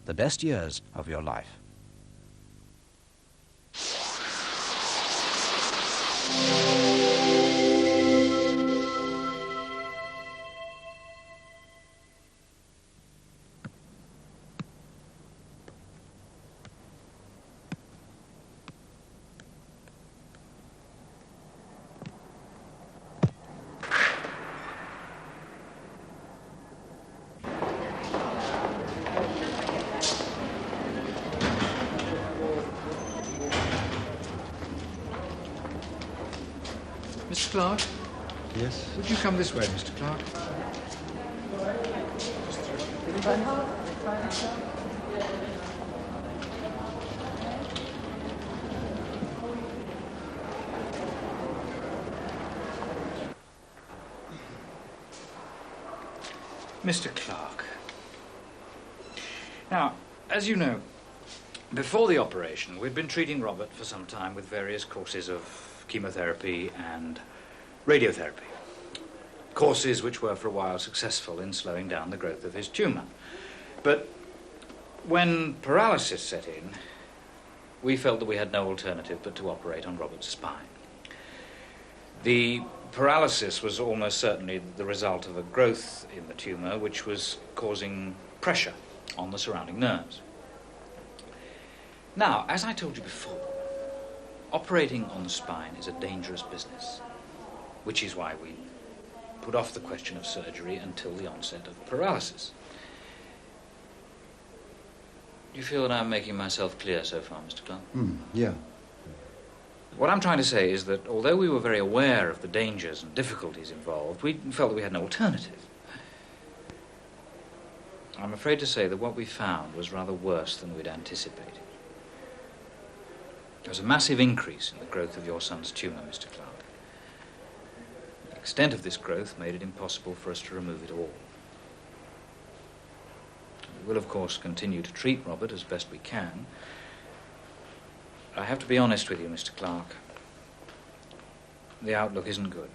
the best years of your life. Mr. Clark? Yes? Would you come this way, Mr. Clark? Mr. Clark. Now, as you know, before the operation, we'd been treating Robert for some time with various courses of chemotherapy and radiotherapy. Courses which were for a while successful in slowing down the growth of his tumor. But when paralysis set in, we felt that we had no alternative but to operate on Robert's spine. The paralysis was almost certainly the result of a growth in the tumor which was causing pressure on the surrounding nerves. Now, as I told you before, operating on the spine is a dangerous business, which is why we put off the question of surgery until the onset of paralysis. Do you feel that I'm making myself clear so far, Mr. Clark? Yeah. What I'm trying to say is that although we were very aware of the dangers and difficulties involved, we felt that we had no alternative. I'm afraid to say that what we found was rather worse than we'd anticipated. There was a massive increase in the growth of your son's tumor, Mr. Clark. The extent of this growth made it impossible for us to remove it all. We will, of course, continue to treat Robert as best we can. I have to be honest with you, Mr. Clark. The outlook isn't good.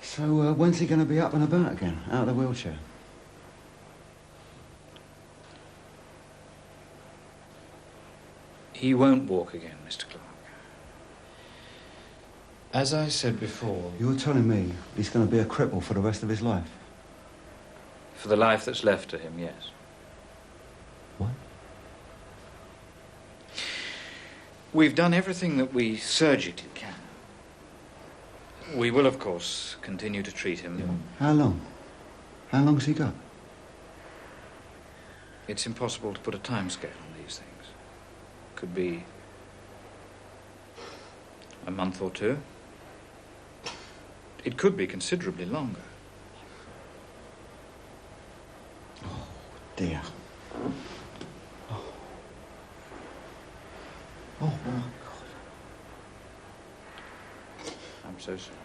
So, when's he going to be up and about again, out of the wheelchair? He won't walk again, Mr. Clark. As I said before... You're telling me he's going to be a cripple for the rest of his life? For the life that's left to him, yes. What? We've done everything that we surgically can. We will, of course, continue to treat him. Yeah. How long? How long's he got? It's impossible to put a timescale on these things. Could be a month or two. It could be considerably longer. Oh, dear. Oh, my God. I'm so sorry.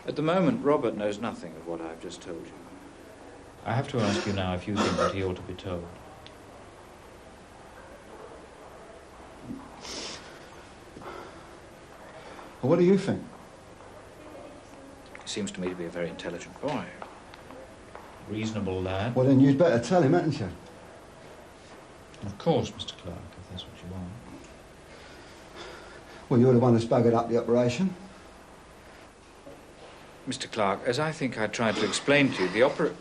At the moment, Robert knows nothing of what I've just told you. I have to ask you now if you think that he ought to be told. Well, what do you think? He seems to me to be a very intelligent boy. Reasonable lad. Well, then you'd better tell him, hadn't you? Of course, Mr. Clark, if that's what you want. Well, you're the one that's buggered up the operation. Mr. Clark, as I think I tried to explain to you, the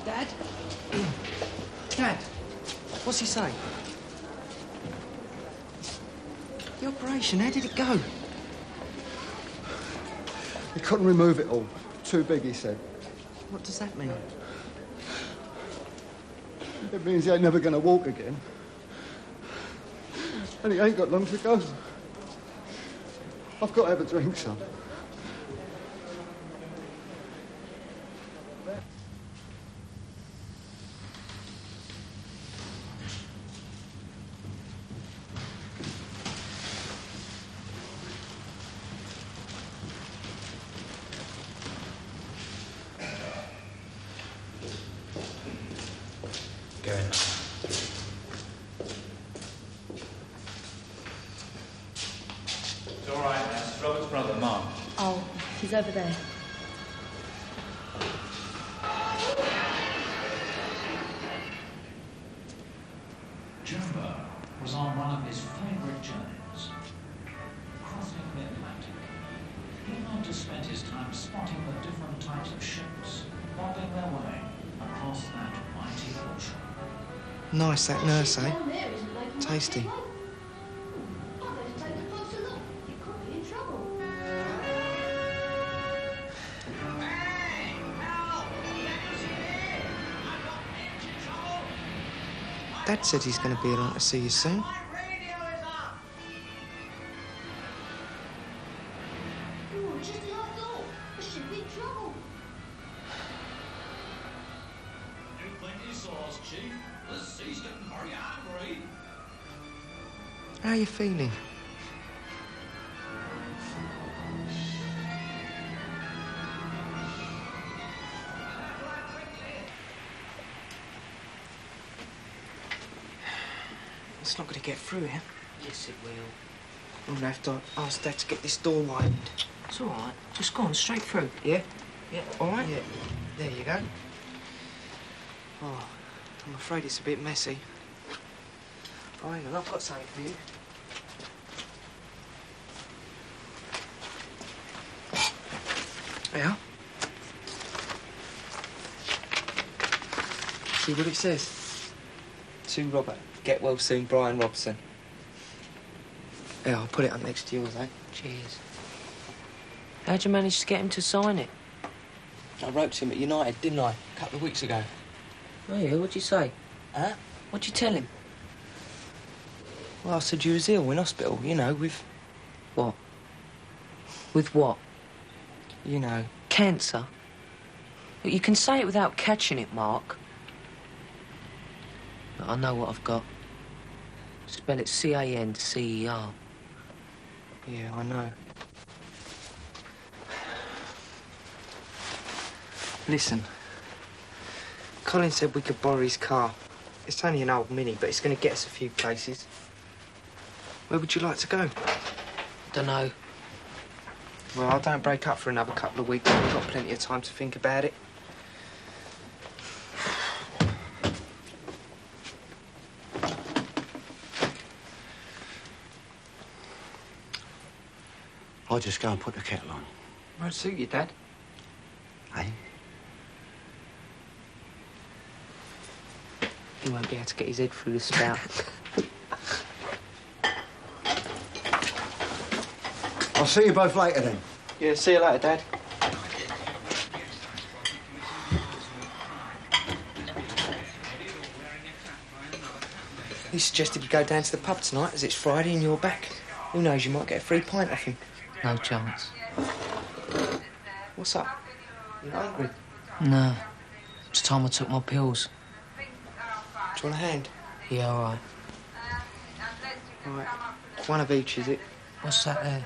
Dad? Dad, what's he saying? The operation, how did it go? He couldn't remove it all. Too big, he said. What does that mean? It means he ain't never going to walk again. And he ain't got long to go. I've got to have a drink, son. Go in. all right, that's Robert's brother, Mark. Oh, he's over there. Burke was on one of his favourite journeys, crossing the Atlantic. He loved to spend his time spotting the different types of ships, bobbing their way across that mighty ocean. Nice, that nurse, eh? Tasty. Dad said he's going to be along to see you soon. How are you feeling? It's not going to get through here. Yes, it will. I'm going to have to ask Dad to get this door widened. It's all right. Just go on, straight through. Yeah? Yeah. All right? Yeah. There you go. Oh, I'm afraid it's a bit messy. Oh, hang on, I've got something for you. Yeah? See what it says? To Robert. Get well soon, Brian Robson. Yeah, I'll put it up next to yours, eh? Cheers. How'd you manage to get him to sign it? I wrote to him at United, didn't I? A couple of weeks ago. Oh, yeah, what'd you say? Huh? What'd you tell him? Well, I said you was ill in hospital, you know, with... What? With what? You know. Cancer? Look, you can say it without catching it, Mark. But I know what I've got. Spell it C-A-N-C-E-R. Yeah, I know. Listen. Colin said we could borrow his car. It's only an old Mini, but it's going to get us a few places. Where would you like to go? Dunno. Well, I don't break up for another couple of weeks. We've got plenty of time to think about it. I'll just go and put the kettle on. Won't suit you, Dad. Eh? He won't be able to get his head through the spout. I'll see you both later then. Yeah, see you later, Dad. He suggested we go down to the pub tonight as it's Friday and you're back. Who knows, you might get a free pint off him. No chance. What's up? You hungry? No. It's time I took my pills. Do you want a hand? Yeah, all right. Right. One of each, is it? What's that there?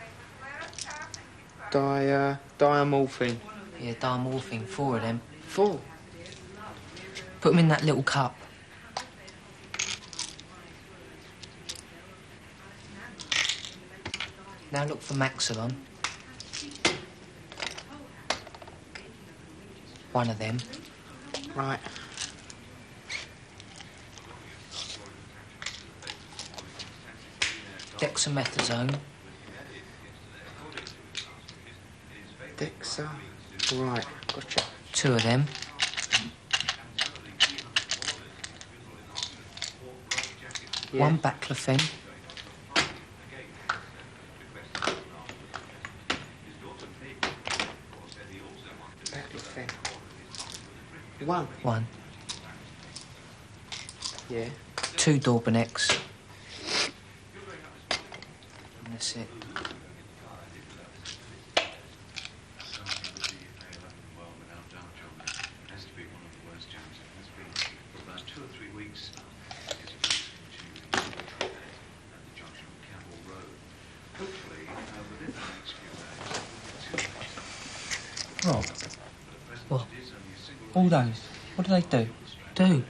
Diamorphine. Yeah, diamorphine. 4 of them. 4? Put them in that little cup. Now look for Maxilon. 1 of them. Right. Dexamethasone. Dexa. Right, gotcha. 2 of them. Yeah. 1 baclofen. Baclofen. 1. 1. Yeah. 2 Dorbanex. And that's it. Rob, What? all those, what do they do? Do?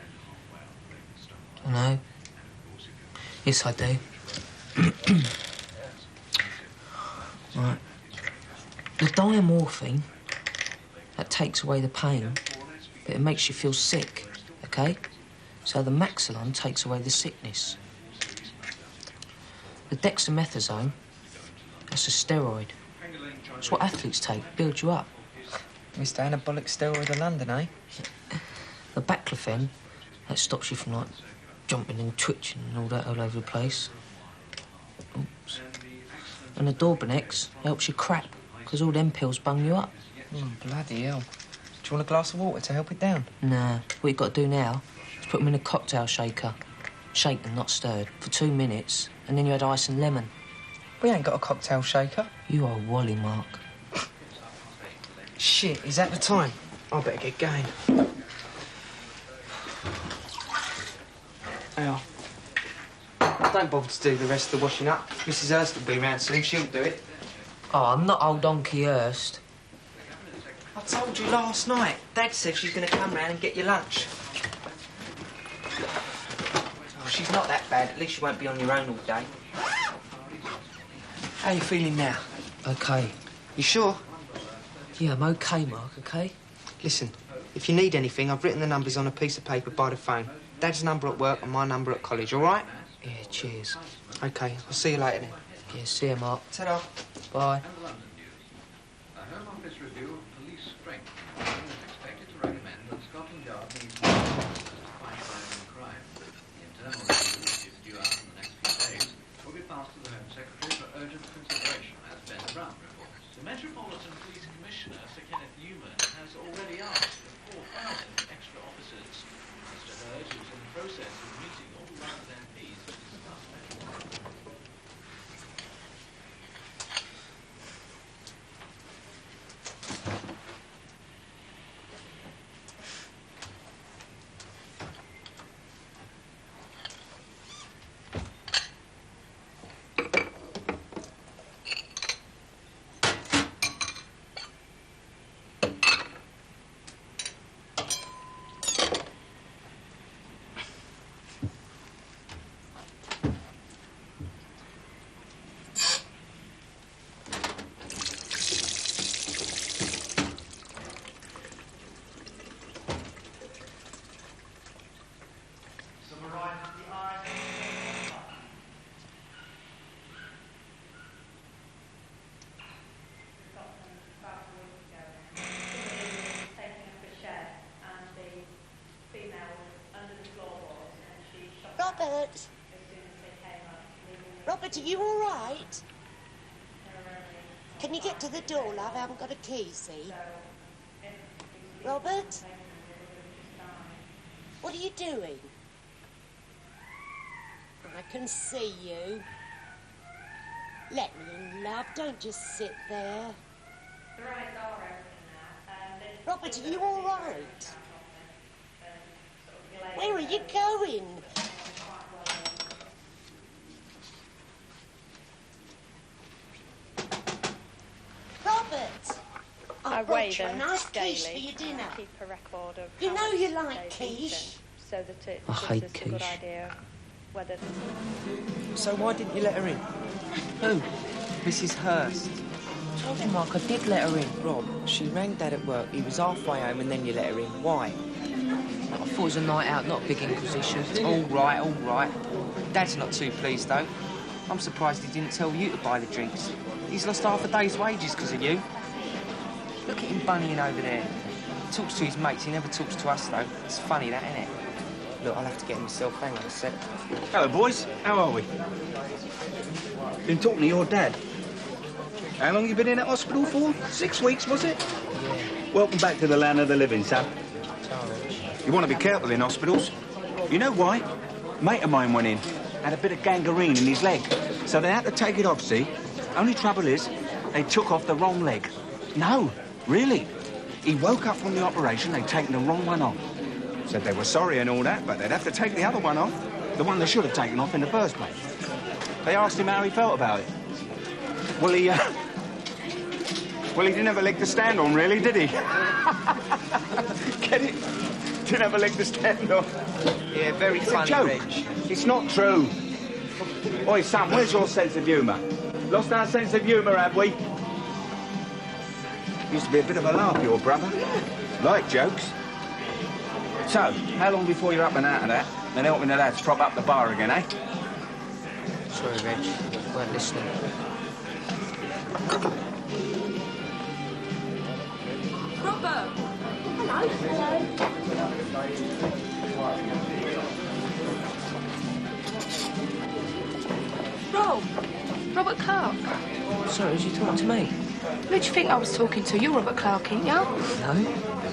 I know. Yes, I do. Right. The diamorphine, that takes away the pain, but it makes you feel sick, OK? So the Maxilon takes away the sickness. The dexamethasone, that's a steroid. It's what athletes take, build you up. Mr. Anabolic Steroid of London, eh? The baclofen, that stops you from, like, jumping and twitching and all that all over the place. Oops. And the Dorbanex helps you crap, because all them pills bung you up. Bloody hell. Do you want a glass of water to help it down? Nah, what you've got to do now is put them in a cocktail shaker. Shaken, not stirred, for 2 minutes, and then you add ice and lemon. We ain't got a cocktail shaker. You are Wally, Mark. Shit, is that the time? I better get going. Al, don't bother to do the rest of the washing up. Mrs. Hurst will be round soon, she'll do it. Oh, I'm not old Donkey Hurst. I told you last night. Dad said she's going to come round and get you lunch. Oh, she's not that bad. At least you won't be on your own all day. How you feeling now? OK. You sure? Yeah, I'm OK, Mark, OK? Listen, if you need anything, I've written the numbers on a piece of paper by the phone. Dad's number at work and my number at college, all right? Yeah, cheers. OK, I'll see you later then. Yeah, see you, Mark. Ta-da. Bye. A Home Office review of police strength is expected to recommend that Scotland Yard needs more officers to fight violent crime. The internal review, which is due out in the next few days, will be passed to the Home Secretary for urgent consideration, as Ben Brown reports. The Metropolitan Police Commissioner, Sir Kenneth Newman, has already asked for 4,000 extra officers. Mr. Hurd is in the process of meeting all the London MPs to discuss measures. Robert! Robert, are you all right? Can you get to the door, love? I haven't got a key, see? Robert? What are you doing? I can see you. Let me in, love. Don't just sit there. Robert, are you all right? Where are you going? Robert! I weigh them a nice quiche for daily. your dinner. Keep a record of You how know much you like they've eaten, quiche. so that it I gives hate us a good quiche. idea whether. So why didn't you let her in? Who? Mrs. Hurst. Told you, Mark, I did let her in. Rob, she rang Dad at work. He was halfway home and then you let her in. Why? I thought it was a night out, not a big inquisition. All right, all right. Dad's not too pleased, though. I'm surprised he didn't tell you to buy the drinks. He's lost half a day's wages because of you. Look at him bunnying over there. He talks to his mates, he never talks to us, though. It's funny, that, isn't it? Look, I'll have to get him myself. Hang on a sec. Hello, boys. How are we? Been talking to your dad. How long you been in that hospital for? 6 weeks, was it? Yeah. Welcome back to the land of the living, son. You want to be careful in hospitals. You know why? Mate of mine went in, had a bit of gangrene in his leg, so they had to take it off, see? Only trouble is, they took off the wrong leg. No, really. He woke up from the operation, they'd taken the wrong one off. Said they were sorry and all that, but they'd have to take the other one off. The one they should have taken off in the first place. They asked him how he felt about it. Well, he didn't have a leg to stand on, really, did he? Get it? Didn't have a leg to stand on. Yeah, very It's funny, a joke. Rich. It's not true. Oi, son, where's your sense of humour? Lost our sense of humour, have we? Used to be a bit of a laugh, your brother. Like jokes. So, how long before you're up and out of that? Then helping the lads prop up the bar again, eh? Sorry, Reg. Weren't listening. Robert! Hello. Rob! Robert Clark. Sorry, was you talking to me? Who do you think I was talking to? You're Robert Clark, ain't you? No.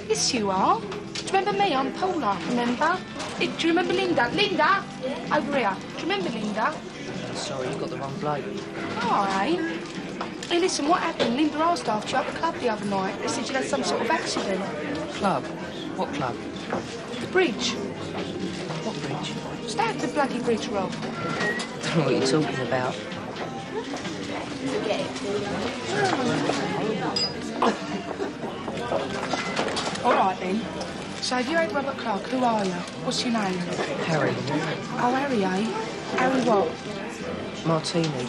Yes, you are. Do you remember me? I'm Paula, remember? Do you remember Linda? Linda! Over here. Do you remember Linda? Sorry, you've got the wrong bloke. All right. Hey, listen, what happened? Linda asked after you at the club the other night. They said you had some sort of accident. Club? What club? The bridge. What bridge? Stay at the bloody bridge, Rob. Don't know what you're talking about. Forget it. All right, then. So if you ain't Robert Clark, who are you? What's your name? Harry. Oh, Harry, eh? Harry what? Martini.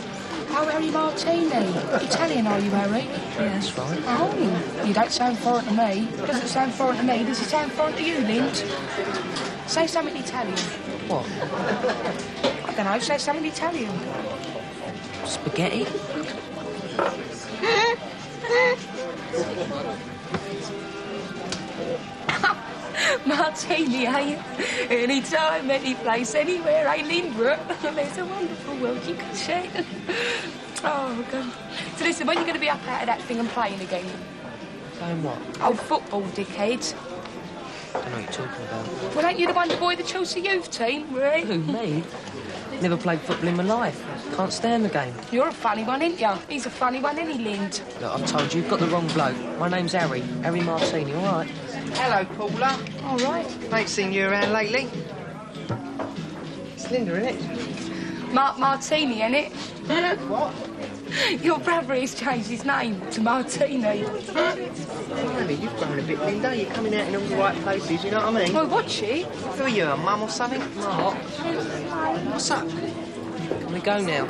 Oh, Harry Martini. Italian, are you, Harry? Yeah, that's right. Oh, you don't sound foreign to me. Doesn't sound foreign to me. Does it sound foreign to you, Lind? Say something Italian. What? I don't know, say something Italian. Spaghetti? Martini, eh? Any time, any place, anywhere, eh, Lindbrook? There's a wonderful world you can share. Oh, God. So listen, when are you going to be up out of that thing and playing again? Playing what? Oh, football, dickhead. I don't know what you're talking about. Well, ain't you the one to boy the Chelsea youth team, right? Who, me? Never played football in my life. Can't stand the game. You're a funny one, ain't you? He's a funny one, ain't he, Lind? Look, I've told you, you've got the wrong bloke. My name's Harry. Harry Martini, all right? Hello, Paula. All right. Ain't seen you around lately. It's Linda, isn't it? Mark Martini, ain't it? What? Your brother has changed his name to Martini. Blimey, you've grown a bit, Linda. You're coming out in all the right places, you know what I mean? Well, what's she? Who are you, a mum or something? Mark. What's up? Can we go now?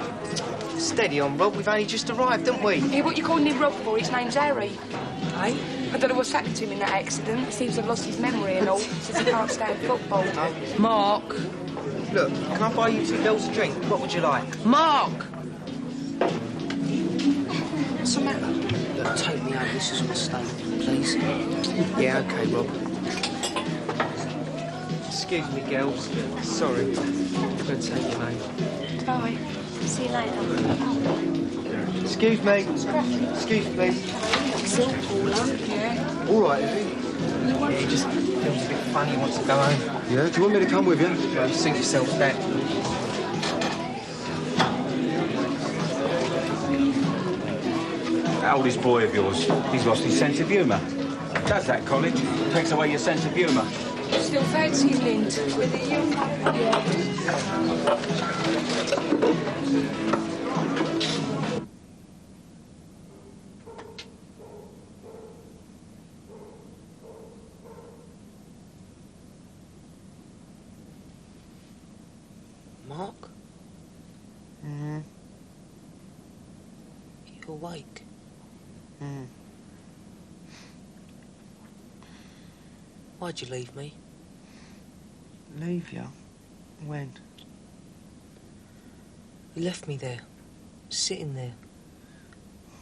Steady on, Rob. We've only just arrived, haven't we? Yeah, what you calling him Rob for? His name's Harry. Eh? I don't know what's happened to him in that accident. He seems to have lost his memory and all, since he can't stand football. Mark. Look, can I buy you 2 girls a drink? What would you like? Mark! What's the matter? Look, take me home. This is a mistake, please. Yeah, OK, Rob. Excuse me, girls. Sorry. I'm going to take you home. Bye. See you later. Excuse me. Excuse me, please. Yeah. All right, is he? Yeah, he just feels a bit funny, he wants to go home. Yeah, do you want me to come with you? Well, suit yourself, Dad. That oldest boy of yours, he's lost his sense of humour. Does that, college? Takes away your sense of humour. Still fancy Lind. Mark? Mm-hmm. You awake? Mm. Why'd you leave me? Leave you? When? You left me there, sitting there.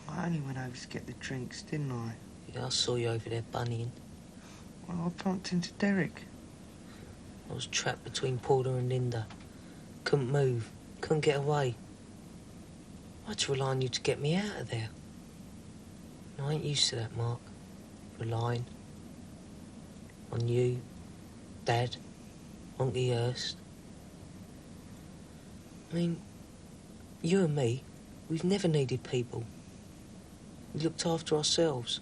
I only went over to get the drinks, didn't I? Yeah, I saw you over there bunnying. Well, I bumped into Derek. I was trapped between Paula and Linda. Couldn't move, couldn't get away. I had to rely on you to get me out of there. And I ain't used to that, Mark. Relying on you, Dad, Uncle Hurst. I mean, you and me, we've never needed people. We looked after ourselves,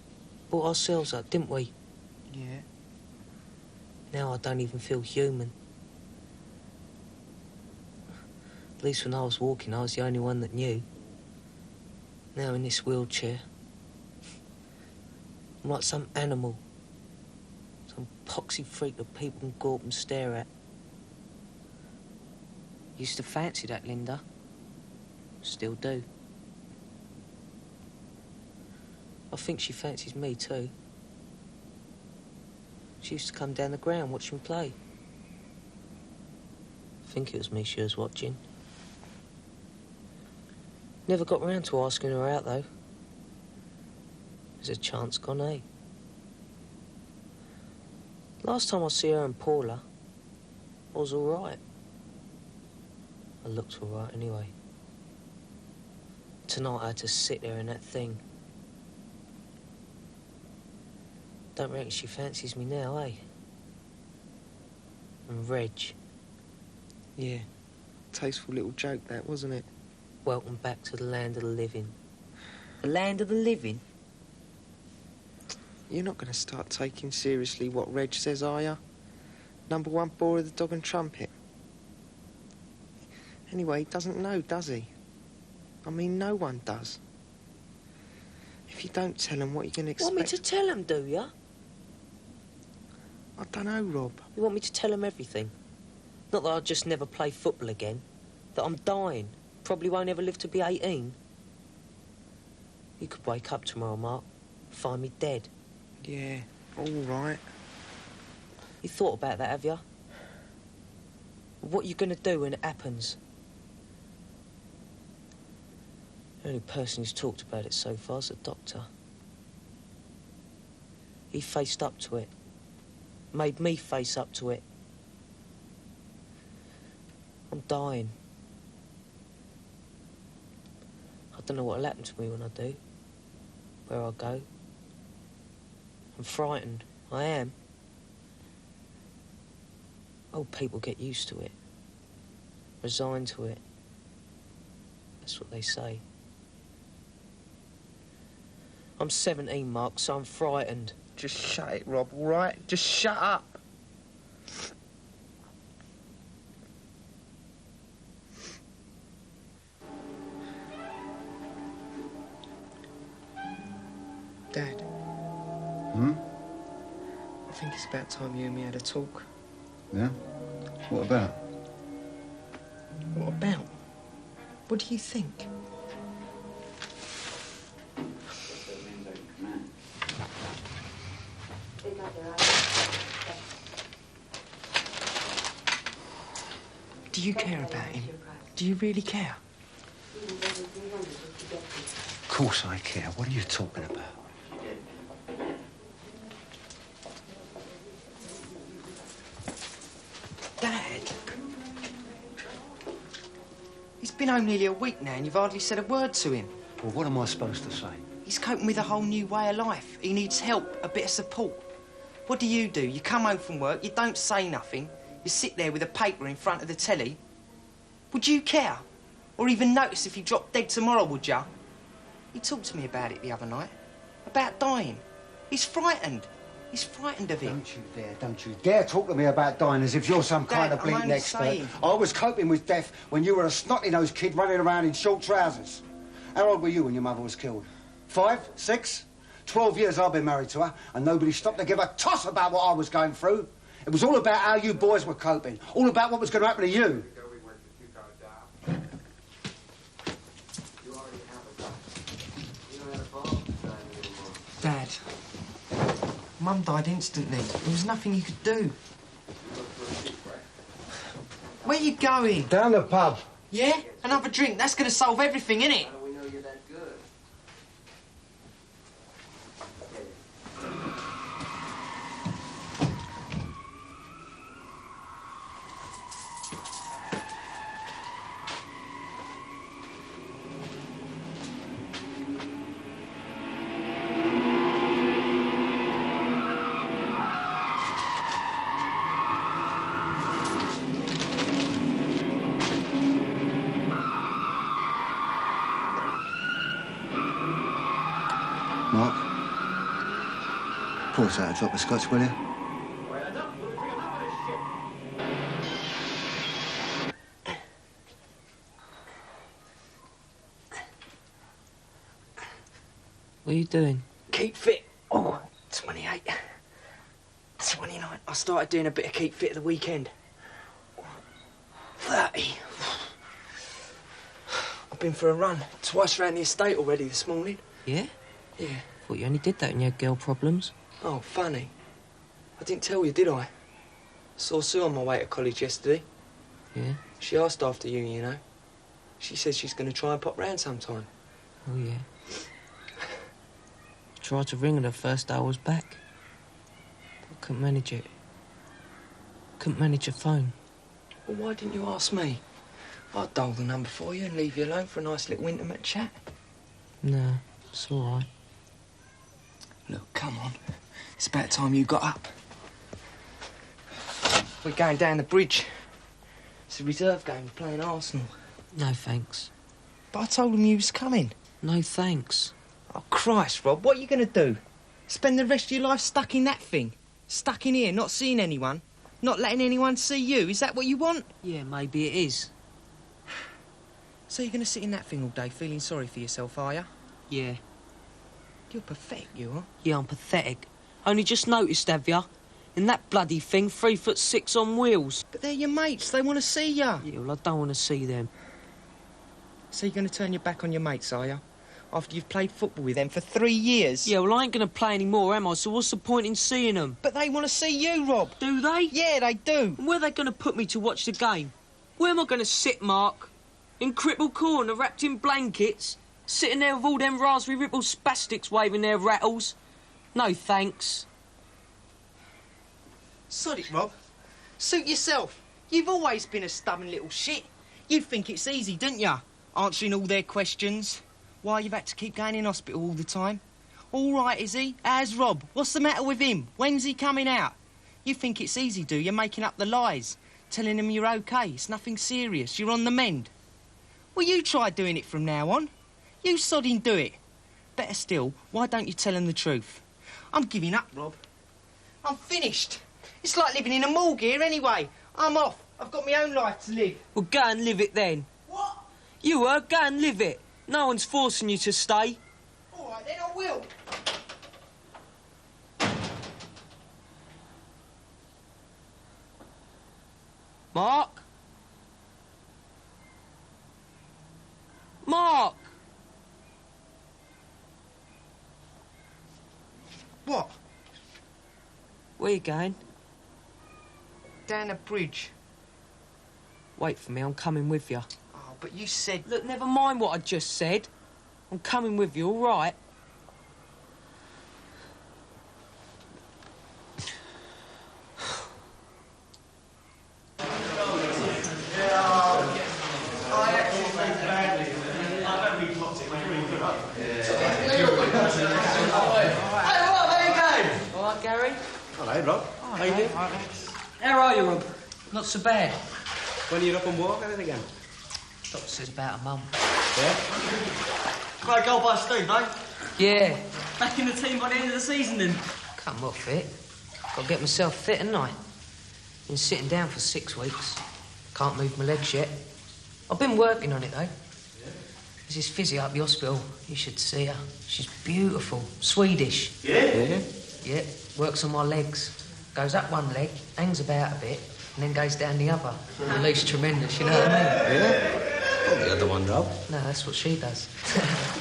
brought ourselves up, didn't we? Yeah. Now I don't even feel human. At least when I was walking, I was the only one that knew. Now in this wheelchair, I'm like some animal. Some poxy freak that people can go up and stare at. Used to fancy that, Linda. Still do. I think she fancies me too. She used to come down the ground, watch me play. I think it was me she was watching. Never got round to asking her out, though. There's a chance gone, eh? Last time I see her and Paula, I was all right. I looked all right anyway. Tonight I had to sit there in that thing. Don't reckon she fancies me now, eh? And Reg. Yeah. Tasteful little joke, that, wasn't it? Welcome back to the land of the living. The land of the living? You're not going to start taking seriously what Reg says, are you? #1 bore of the Dog and Trumpet. Anyway, he doesn't know, does he? I mean, no one does. If you don't tell him, what are you going to expect? Want me to tell him, do ya? I don't know, Rob. You want me to tell him everything? Not that I'll just never play football again. That I'm dying. Probably won't ever live to be 18. You could wake up tomorrow, Mark. Find me dead. Yeah, all right. You thought about that, have you? What are you going to do when it happens? The only person who's talked about it so far is the doctor. He faced up to it. Made me face up to it. I'm dying. I don't know what'll happen to me when I do. Where I'll go. I'm frightened. I am. Old people get used to it. Resigned to it. That's what they say. I'm 17, Mark, so I'm frightened. Just shut it, Rob, all right? Just shut up. Dad. I think it's about time you and me had a talk. Yeah? What about? What about? What do you think? Do you care about him? Do you really care? Of course I care. What are you talking about? Dad! He's been home nearly a week now and you've hardly said a word to him. Well, what am I supposed to say? He's coping with a whole new way of life. He needs help, a bit of support. What do? You come home from work, you don't say nothing. You sit there with a paper in front of the telly. Would you care? Or even notice if you dropped dead tomorrow, would you? He talked to me about it the other night. About dying. He's frightened. He's frightened of it. Don't you dare talk to me about dying as if you're some kind of I'm bleeding only expert. saying. I was coping with death when you were a snotty-nosed kid running around in short trousers. How old were you when your mother was killed? 5? 6? 12 years I've been married to her, and nobody stopped to give a toss about what I was going through. It was all about how you boys were coping, all about what was going to happen to you. Dad, Mum died instantly. There was nothing you could do. Where are you going? Down the pub. Yeah? Another drink. That's going to solve everything, innit? Mark, pour us out a drop of scotch, will you? What are you doing? Keep fit. Oh, 28. 29. I started doing a bit of keep fit at the weekend. 30. I've been for a run twice around the estate already this morning. Yeah? Yeah. Thought you only did that when you had girl problems. Oh, funny. I didn't tell you, did I? Saw Sue on my way to college yesterday. Yeah? She asked after you, you know. She says she's going to try and pop round sometime. Oh, yeah. Tried to ring her the first day I was back. But I couldn't manage it. Couldn't manage her phone. Well, why didn't you ask me? I'd dial the number for you and leave you alone for a nice little intimate chat. No, it's all right. Look, come on. It's about time you got up. We're going down the bridge. It's a reserve game. We're playing Arsenal. No, thanks. But I told them you was coming. No, thanks. Oh, Christ, Rob, what are you going to do? Spend the rest of your life stuck in that thing? Stuck in here, not seeing anyone? Not letting anyone see you? Is that what you want? Yeah, maybe it is. So you're going to sit in that thing all day feeling sorry for yourself, are you? Yeah. You're pathetic, you are. Yeah, I'm pathetic. Only just noticed, have ya? In that bloody thing, 3'6" on wheels. But they're your mates. They want to see you. Yeah, well, I don't want to see them. So you're going to turn your back on your mates, are you? After you've played football with them for 3 years? Yeah, well, I ain't going to play any more, am I? So what's the point in seeing them? But they want to see you, Rob. Do they? Yeah, they do. And where are they going to put me to watch the game? Where am I going to sit, Mark? In Cripple Corner, wrapped in blankets? Sitting there with all them Raspberry Ripple spastics waving their rattles? No, thanks. Sod it, Rob. Suit yourself. You've always been a stubborn little shit. You think it's easy, don't you? Answering all their questions. Why you've had to keep going in hospital all the time. All right, is he? How's Rob? What's the matter with him? When's he coming out? You think it's easy, do you? Making up the lies. Telling him you're OK. It's nothing serious. You're on the mend. Well, you try doing it from now on. You sodding do it. Better still, why don't you tell him the truth? I'm giving up, Rob. I'm finished. It's like living in a morgue here anyway. I'm off. I've got my own life to live. Well, go and live it then. What? You go and live it. No one's forcing you to stay. All right, then I will. Mark? Mark! What? Where you going? Down the bridge. Wait for me, I'm coming with you. Oh, but you said... Look, never mind what I just said. I'm coming with you, all right? Hello, Rob. Oh, how you doing? How are you, Rob? Not so bad. When are you up and walking again? Doctor says about a month. Yeah? Great goal by Steve, eh? Yeah. Back in the team by the end of the season, then? Come off fit. Got to get myself fit, haven't I? Been sitting down for 6 weeks. Can't move my legs yet. I've been working on it, though. There's this physio up the hospital. You should see her. She's beautiful. Swedish. Yeah? Yeah. Works on my legs. Goes up one leg, hangs about a bit, and then goes down the other. Release tremendous, you know what I mean? Yeah? Not the other one, Rob. No, that's what she does.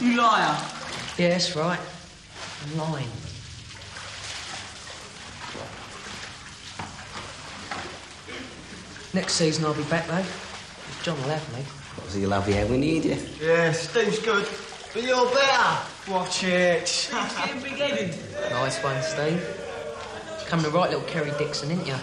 You liar. Yeah, that's right. I'm lying. Next season I'll be back, though. John will have me. Was he lovely how we need you? Yeah, Steve's good, but you're better. Watch it. Getting big-headed. Nice one, Steve. Come the right little Kerry Dixon, ain't you?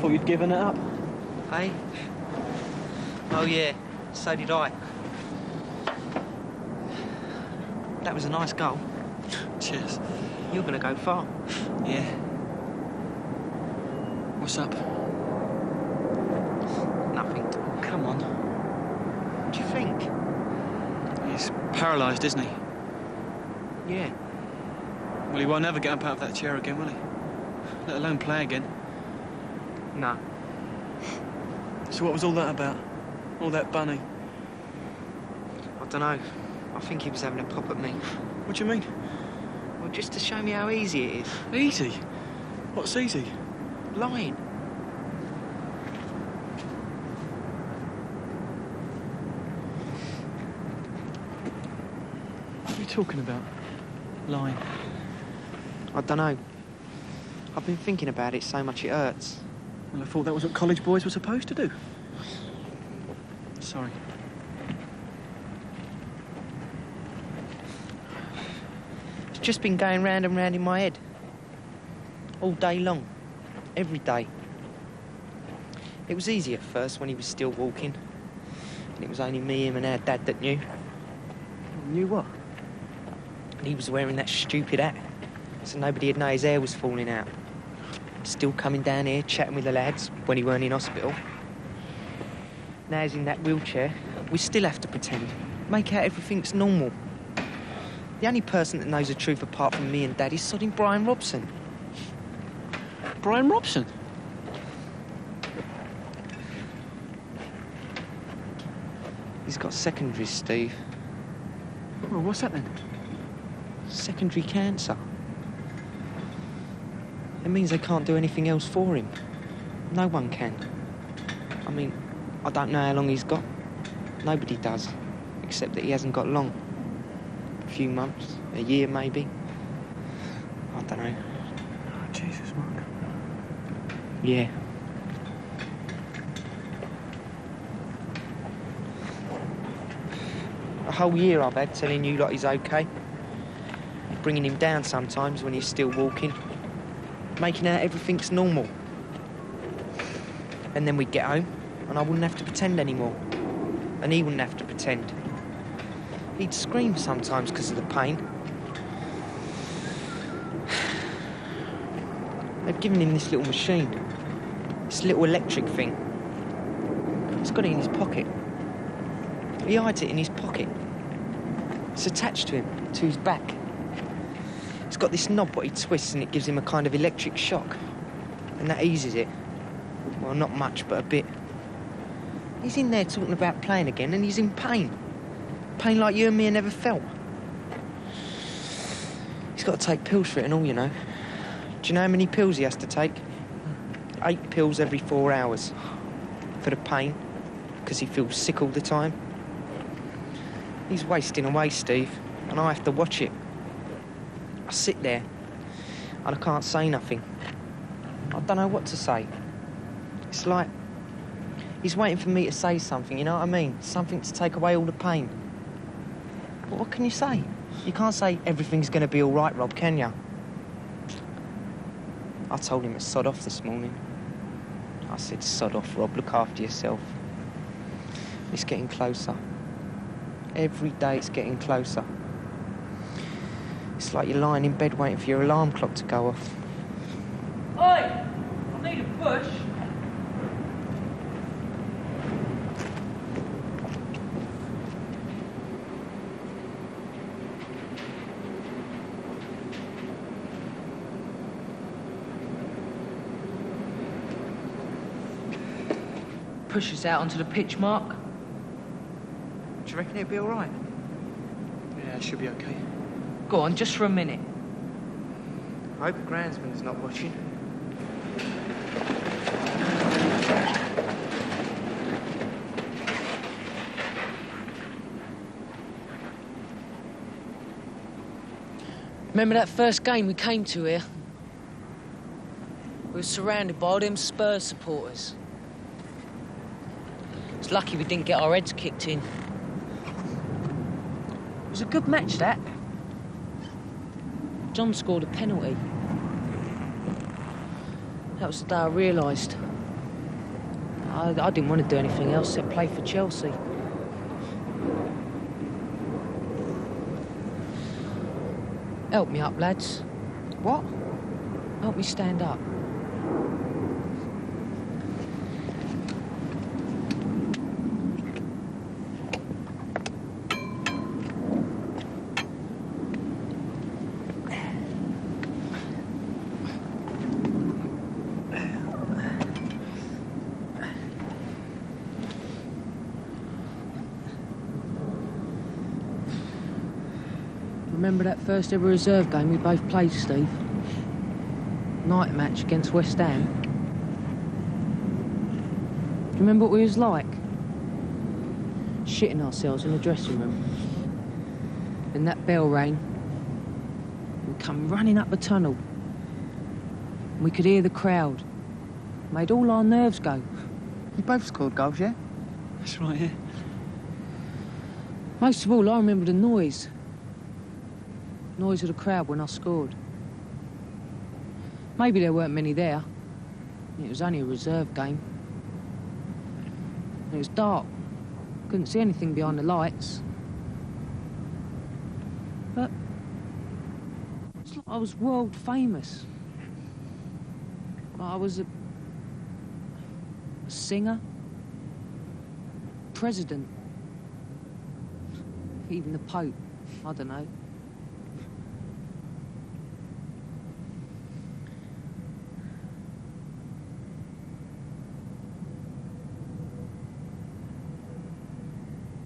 Thought you'd given it up. Hey? Oh, yeah. So did I. That was a nice goal. Cheers. You're going to go far. Yeah. What's up? Nothing. Come on. What do you think? He's paralysed, isn't he? Yeah. Well, he won't ever get up out of that chair again, will he? Let alone play again. No. So what was all that about? All that bunny? I don't know. I think he was having a pop at me. What do you mean? Well, just to show me how easy it is. Easy? What's easy? Lying. What are you talking about? Lying? I don't know. I've been thinking about it so much it hurts. Well, I thought that was what college boys were supposed to do. Sorry. It's just been going round and round in my head. All day long. Every day. It was easy at first when he was still walking. And it was only me, him and our dad that knew. Knew what? And he was wearing that stupid hat. So nobody'd know his hair was falling out. Still coming down here, chatting with the lads when he weren't in hospital. Now he's in that wheelchair. We still have to pretend. Make out everything's normal. The only person that knows the truth apart from me and Dad is sodding Brian Robson. Brian Robson? He's got secondary, Steve. Well, what's that then? Secondary cancer. It means they can't do anything else for him. No one can. I mean, I don't know how long he's got. Nobody does. Except that he hasn't got long. A few months, a year maybe. I don't know. Oh, Jesus, Mark. Yeah. A whole year I've had telling you like he's okay. Bringing him down sometimes when he's still walking. Making out everything's normal. And then we'd get home, and I wouldn't have to pretend anymore. And he wouldn't have to pretend. He'd scream sometimes because of the pain. They've given him this little machine. This little electric thing. He's got it in his pocket. He hides it in his pocket. It's attached to him, to his back. It's got this knob what he twists and it gives him a kind of electric shock. And that eases it. Well, not much, but a bit. He's in there talking about playing again and he's in pain. Pain like you and me have never felt. He's got to take pills for it and all, you know. Do you know how many pills he has to take? 8 pills every 4 hours. For the pain. Because he feels sick all the time. He's wasting away, Steve. And I have to watch it. I sit there, and I can't say nothing. I don't know what to say. It's like he's waiting for me to say something, you know what I mean? Something to take away all the pain. But what can you say? You can't say everything's going to be all right, Rob, can you? I told him to sod off this morning. I said, sod off, Rob, look after yourself. It's getting closer. Every day it's getting closer. It's like you're lying in bed waiting for your alarm clock to go off. Oi! I need a push. Push us out onto the pitch, Mark. Do you reckon it'll be all right? Yeah, it should be okay. Go on, just for a minute. I hope the groundsman's not watching. Remember that first game we came to here? We were surrounded by all them Spurs supporters. It's lucky we didn't get our heads kicked in. It was a good match, that. John scored a penalty. That was the day I realised. I didn't want to do anything else except play for Chelsea. Help me up, lads. What? Help me stand up. Remember that first ever reserve game we both played, Steve? Night match against West Ham. Do you remember what we was like? Shitting ourselves in the dressing room. Then that bell rang. We come running up the tunnel. And we could hear the crowd. Made all our nerves go. You both scored goals, yeah? That's right, yeah. Most of all, I remember the noise. Noise of the crowd when I scored. Maybe there weren't many there. It was only a reserve game. And it was dark. Couldn't see anything behind the lights. But it's like I was world famous. Like I was a singer, president, even the Pope. I don't know.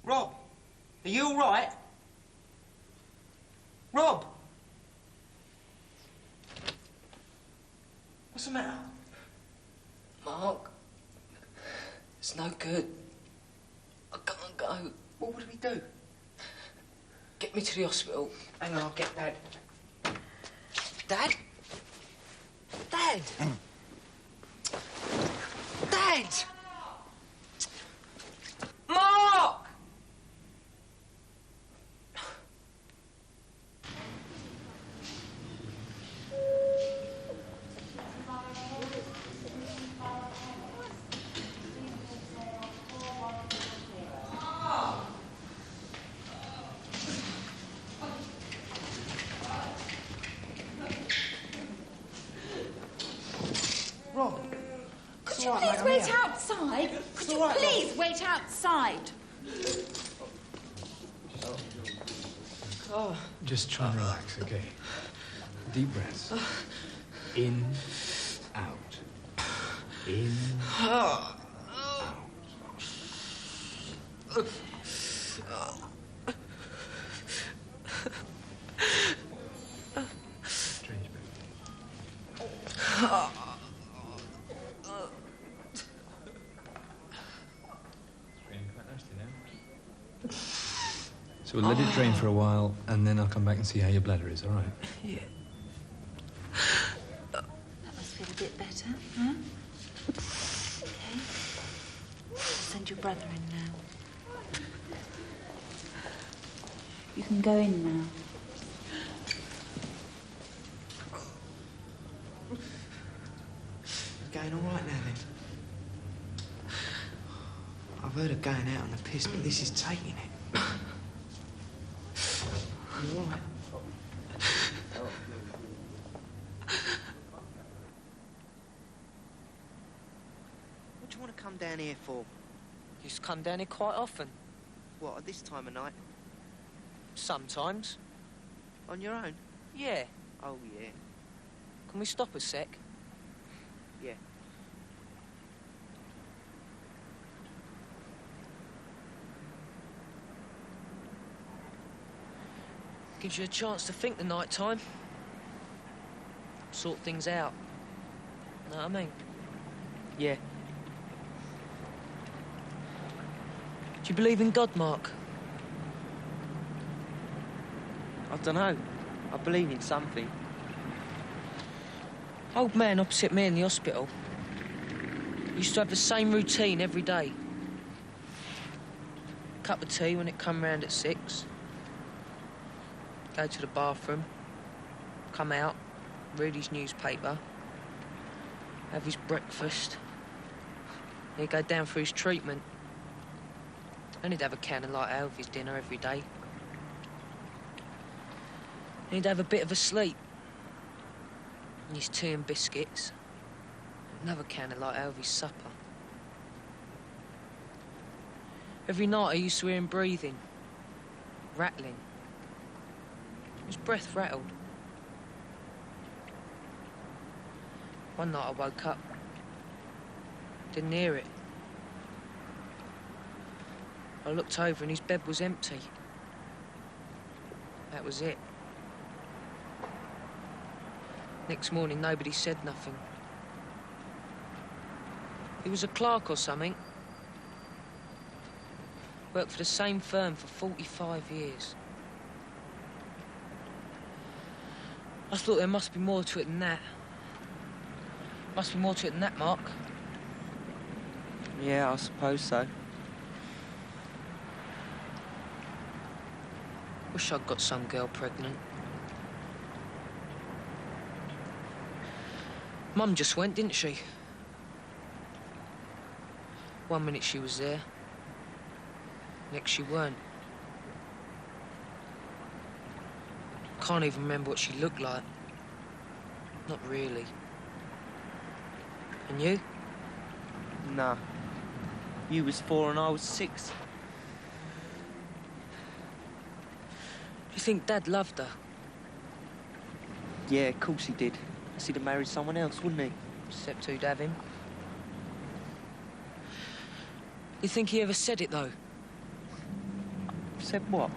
Rob, are you all right? Rob! What's the matter? Mark, it's no good. I can't go. Well, what do we do? Get me to the hospital. Hang on, I'll get Dad. Dad? Dad! Dad! Mark! Rob. Could you please wait outside? Could you please wait outside? Oh. Just try and relax, okay? Deep breaths. In, out. In, out. Strange breath. So we'll let it drain for a while, and then I'll come back and see how your bladder is, all right? Yeah. That must feel a bit better, huh? Okay. I'll send your brother in now. You can go in now. Going all right now, then? I've heard of going out on the piss, but this is taking it. You all right? What do you want to come down here for? Used to come down here quite often. What, at this time of night? Sometimes. On your own? Yeah. Oh, yeah. Can we stop a sec? Yeah. Gives you a chance to think the night time. Sort things out. Know what I mean? Yeah. Do you believe in God, Mark? I don't know. I believe in something. Old man opposite me in the hospital used to have the same routine every day. Cup of tea when it come round at 6. Go to the bathroom, come out, read his newspaper, have his breakfast. He'd go down for his treatment. And he'd have a can of light ale with his dinner every day. And he'd have a bit of a sleep. And his tea and biscuits. Another can of light ale with his supper. Every night I used to hear him breathing, rattling. His breath rattled. One night I woke up. Didn't hear it. I looked over and his bed was empty. That was it. Next morning, nobody said nothing. He was a clerk or something. Worked for the same firm for 45 years. I thought there must be more to it than that. Must be more to it than that, Mark. Yeah, I suppose so. Wish I'd got some girl pregnant. Mum just went, didn't she? One minute she was there, next she weren't. Can't even remember what she looked like. Not really. And you? Nah. You was 4 and I was 6. Do you think Dad loved her? Yeah, of course he did. Else he'd have married someone else, wouldn't he? Except who'd have him. You think he ever said it, though? Said what?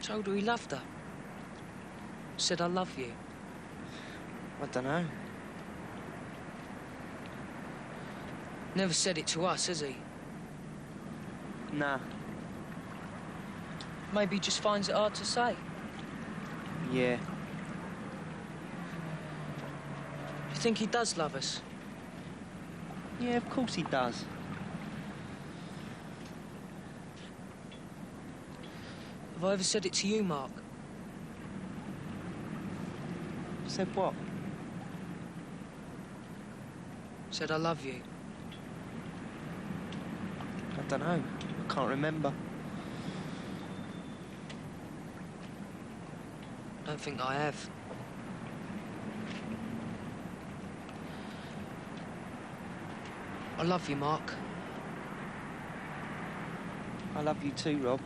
Told her he loved her. Said, I love you. I don't know. Never said it to us, has he? Nah. Maybe he just finds it hard to say. Yeah. You think he does love us? Yeah, of course he does. Have I ever said it to you, Mark? Said what? Said I love you. I don't know. I can't remember. Don't think I have. I love you, Mark. I love you too, Rob.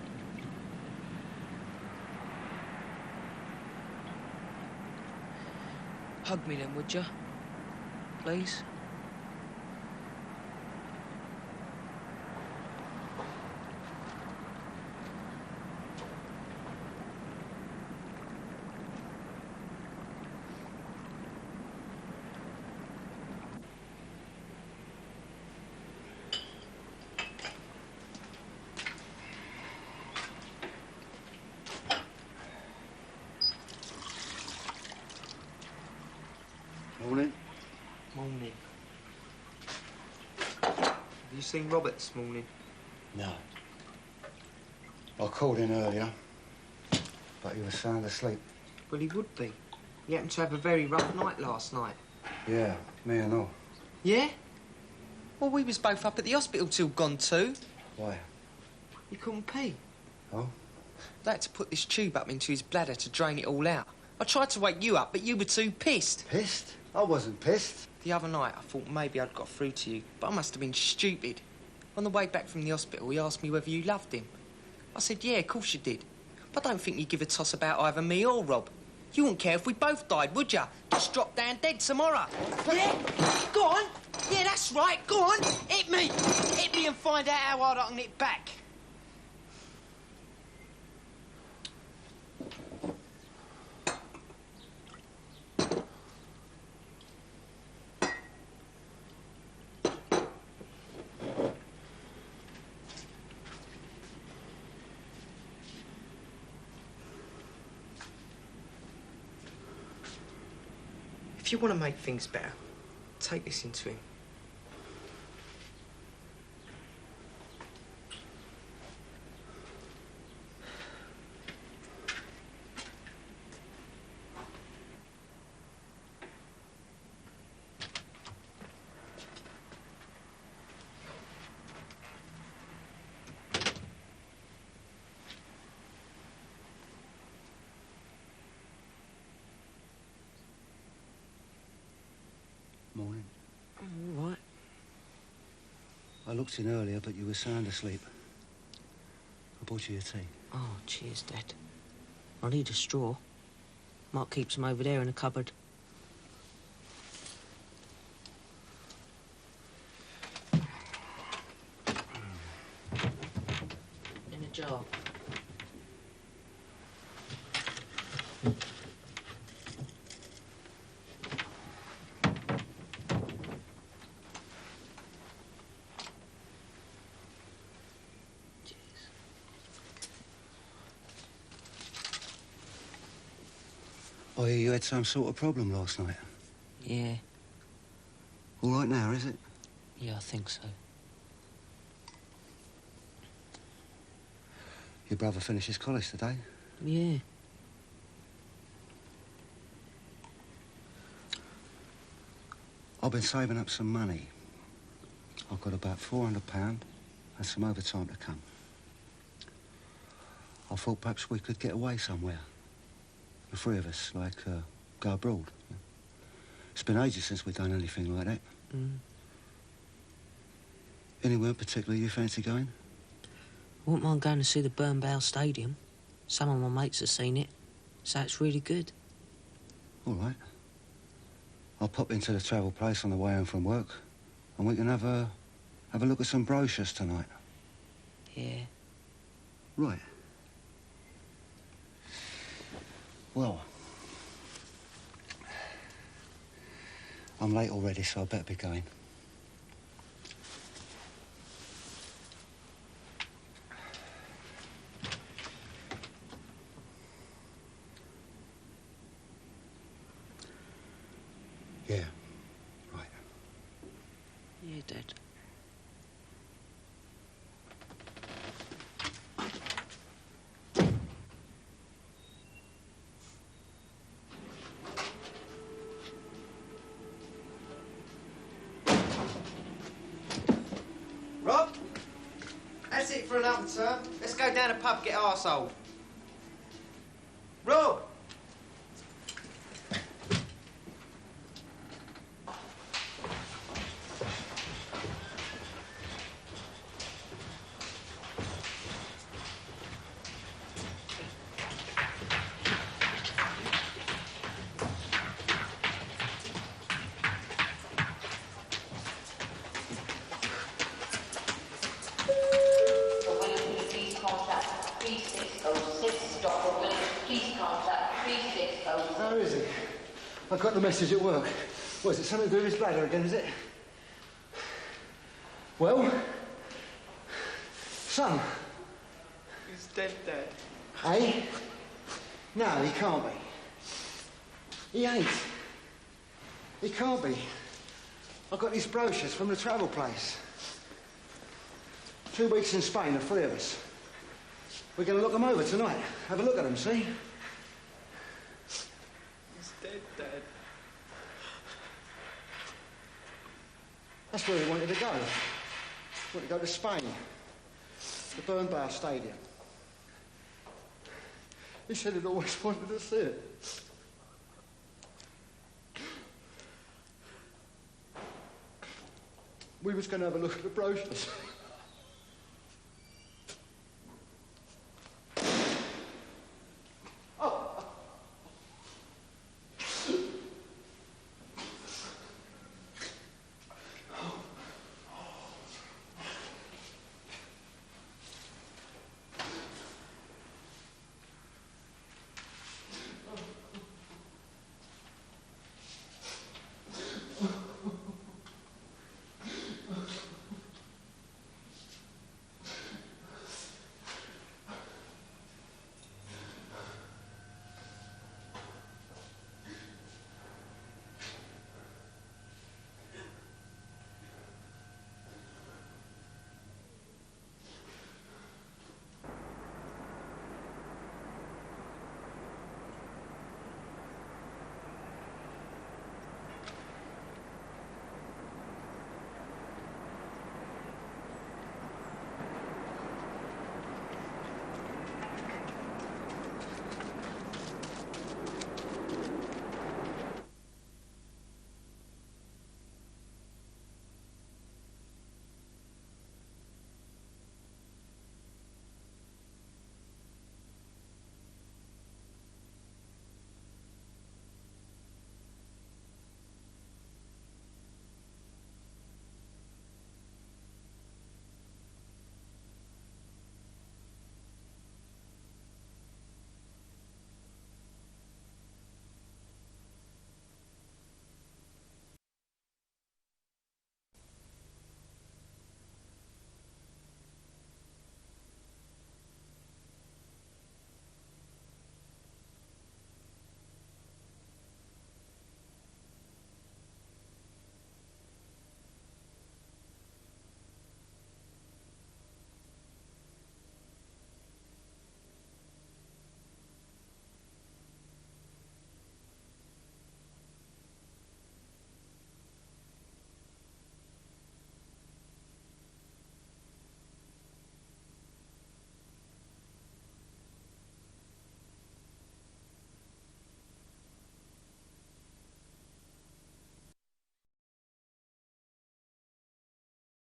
Hug me then, would you? Please? Morning. Morning. Have you seen Robert this morning? No. I called in earlier, but he was sound asleep. Well, he would be. He happened to have a very rough night last night. Yeah, me and all. Yeah? Well, we was both up at the hospital till gone 2. Why? He couldn't pee. Oh? They had to put this tube up into his bladder to drain it all out. I tried to wake you up, but you were too pissed. Pissed? I wasn't pissed. The other night, I thought maybe I'd got through to you, but I must have been stupid. On the way back from the hospital, he asked me whether you loved him. I said, yeah, of course you did. But I don't think you'd give a toss about either me or Rob. You wouldn't care if we both died, would you? Just drop down dead tomorrow. Yeah? Go on. Yeah, that's right. Go on. Hit me. Hit me and find out how hard I can hit back. If you want to make things better, take this into him. Morning. I'm all right. I looked in earlier, but you were sound asleep. I bought you your tea. Oh, cheers, Dad. I need a straw. Mark keeps them over there in the cupboard. In a jar. I hear you had some sort of problem last night. Yeah. All right now, is it? Yeah, I think so. Your brother finishes college today? Yeah. I've been saving up some money. I've got about £400 and some overtime to come. I thought perhaps we could get away somewhere. The three of us, like, go abroad. It's been ages since we've done anything like that. Anywhere in particular you fancy going? I wouldn't mind going to see the Burke Stadium. Some of my mates have seen it, so it's really good. All right. I'll pop into the travel place on the way home from work, and we can have a look at some brochures tonight. Yeah. Right. Well, I'm late already, so I better be going. Yeah, right. Yeah, Dad. Rob? That's it for another term. Let's go down the pub, get arseholed. Rob! How is he? I got the message at work. What, is it something to do with his bladder again, is it? Well? Son? He's dead, Dad. Eh? No, he can't be. He ain't. He can't be. I've got these brochures from the travel place. 2 weeks in Spain, the three of us. We're going to look them over tonight. Have a look at them, see? He's dead, Dad. That's where he wanted to go. He wanted to go to Spain. The Burke Stadium. He said he'd always wanted to see it. We was going to have a look at the brochures.